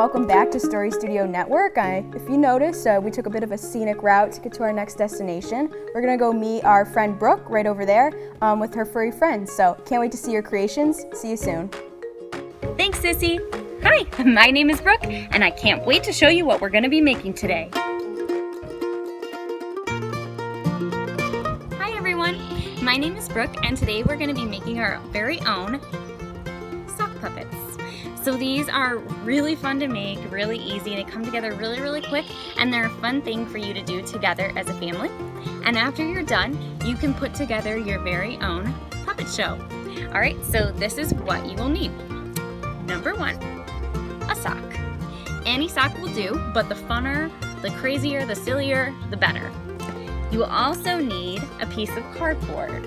welcome back to Story Studio Network. If you noticed, we took a bit of a scenic route to get to our next destination. We're gonna go meet our friend Brooke right over there with her furry friends. So can't wait to see your creations. See you soon. Thanks, Sissy. Hi, my name is Brooke, and I can't wait to show you what we're gonna be making today. Hi everyone, my name is Brooke, and today we're gonna be making our very own sock puppets. So these are really fun to make, really easy, they come together really quick, and they're a fun thing for you to do together as a family. And after you're done, you can put together your very own puppet show. All right, so this is what you will need. Number 1, a sock. Any sock will do, but the funner, the crazier, the sillier, the better. You will also need a piece of cardboard.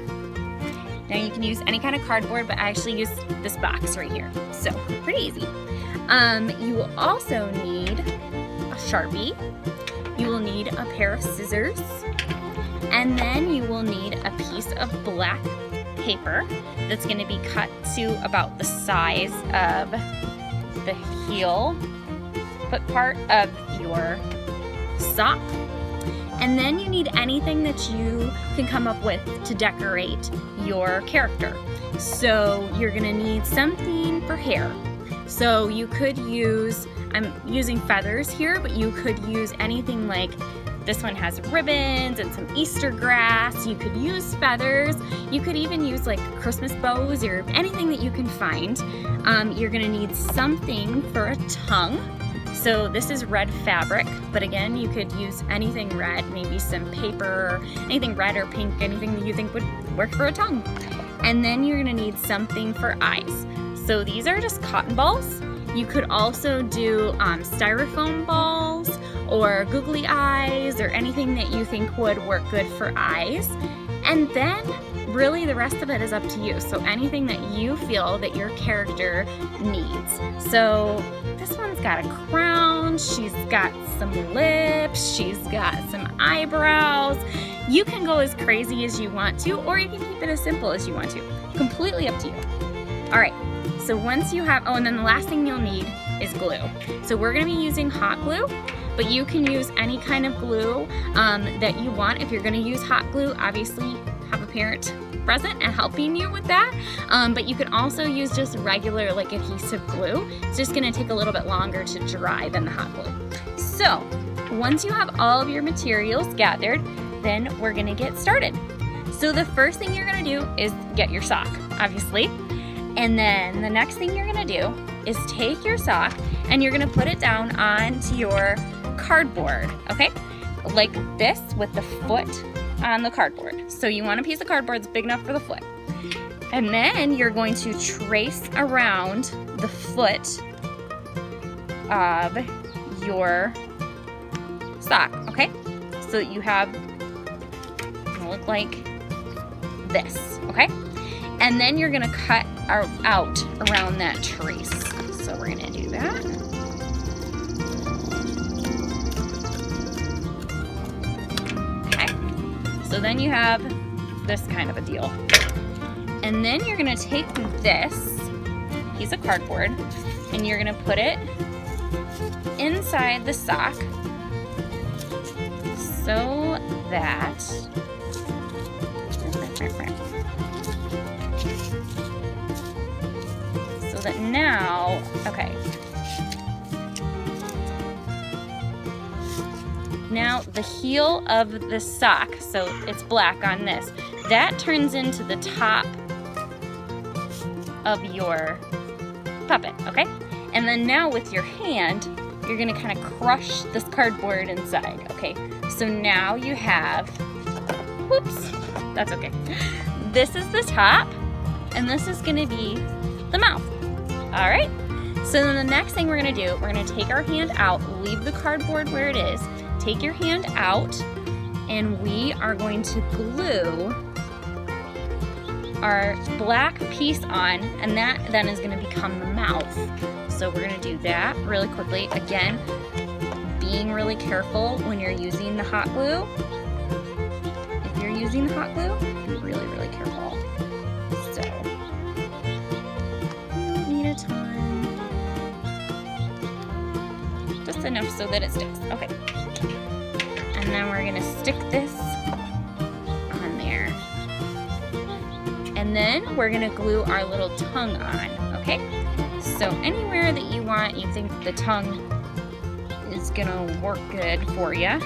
Now you can use any kind of cardboard, but I actually use this box right here. So, pretty easy. You will also need a Sharpie. You will need a pair of scissors. And then you will need a piece of black paper that's going to be cut to about the size of the heel foot part of your sock. And then you need anything that you can come up with to decorate your character. So you're gonna need something for hair. So you could use, I'm using feathers here, but you could use anything like, this one has ribbons and some Easter grass. You could use feathers. You could even use like Christmas bows or anything that you can find. You're gonna need something for a tongue. So this is red fabric, but again, you could use anything red, maybe some paper, anything red or pink, anything that you think would work for a tongue. And then you're gonna need something for eyes. So these are just cotton balls. You could also do styrofoam balls or googly eyes or anything that you think would work good for eyes. And then really the rest of it is up to you. So anything that you feel that your character needs. So this one's got a crown, she's got some lips, she's got some eyebrows. You can go as crazy as you want to, or you can keep it as simple as you want to. Completely up to you. All right, so once you have, oh, and then the last thing you'll need is glue. So we're gonna be using hot glue, but you can use any kind of glue that you want. If you're gonna use hot glue, obviously have a parent present and helping you with that. But you can also use just regular like adhesive glue. It's just gonna take a little bit longer to dry than the hot glue. So once you have all of your materials gathered, then we're gonna get started. So the first thing you're gonna do is get your sock, obviously. And then the next thing you're gonna do is take your sock and you're gonna put it down onto your cardboard, okay? Like this with the foot on the cardboard. So you want a piece of cardboard that's big enough for the foot. And then you're going to trace around the foot of your sock, okay? So you have, it'll look like this, okay? And then you're gonna cut out around that trace. So we're gonna do that. So then you have this kind of a deal. And then you're gonna take this piece of cardboard and you're gonna put it inside the sock so that now, okay. Now the heel of the sock, so it's black on this, that turns into the top of your puppet, okay? And then now with your hand, you're gonna kind of crush this cardboard inside, okay? So now you have, whoops, that's okay. This is the top, and this is gonna be the mouth, all right? So then the next thing we're gonna do, we're gonna take our hand out, leave the cardboard where it is, take your hand out, and we are going to glue our black piece on, and that then is gonna become the mouth. So we're gonna do that really quickly. Again, being really careful when you're using the hot glue. If you're using the hot glue, be really careful. So, you don't need a ton. enough so that it sticks. Okay. And then we're gonna stick this on there. And then we're gonna glue our little tongue on, okay? So anywhere that you think the tongue is gonna work good for you,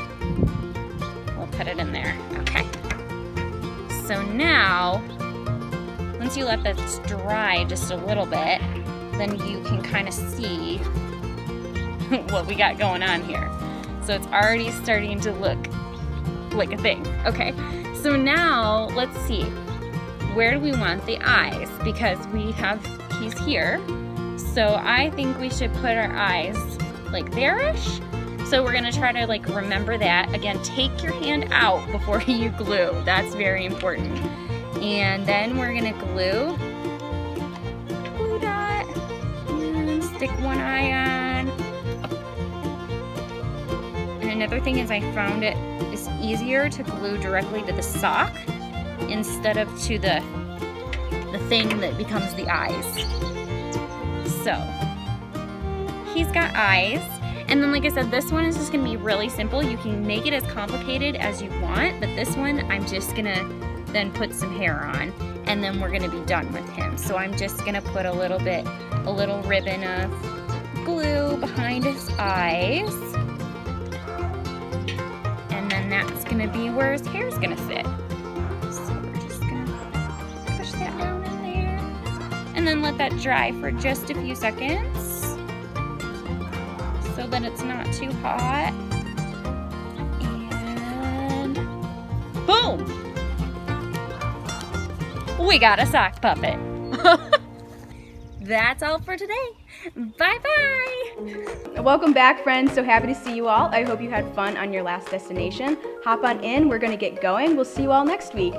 we'll put it in there, okay? So now, once you let this dry just a little bit, then you can kind of see what we got going on here. So it's already starting to look like a thing. Okay, so now let's see. Where do we want the eyes? Because he's here. So I think we should put our eyes like there-ish. So we're gonna try to like remember that. Again, take your hand out before you glue. That's very important. And then we're gonna glue dot and stick one eye on. And another thing is I found it is easier to glue directly to the sock instead of to the thing that becomes the eyes. So he's got eyes. And then like I said, this one is just gonna be really simple. You can make it as complicated as you want, but this one I'm just gonna then put some hair on, and then we're gonna be done with him. So I'm just gonna put a little ribbon of glue behind his eyes. And then that's gonna be where his hair's gonna sit. So we're just gonna push that down in there. And then let that dry for just a few seconds so that it's not too hot. And boom! We got a sock puppet. That's all for today. Bye-bye. Welcome back, friends. So happy to see you all. I hope you had fun on your last destination. Hop on in. We're going to get going. We'll see you all next week.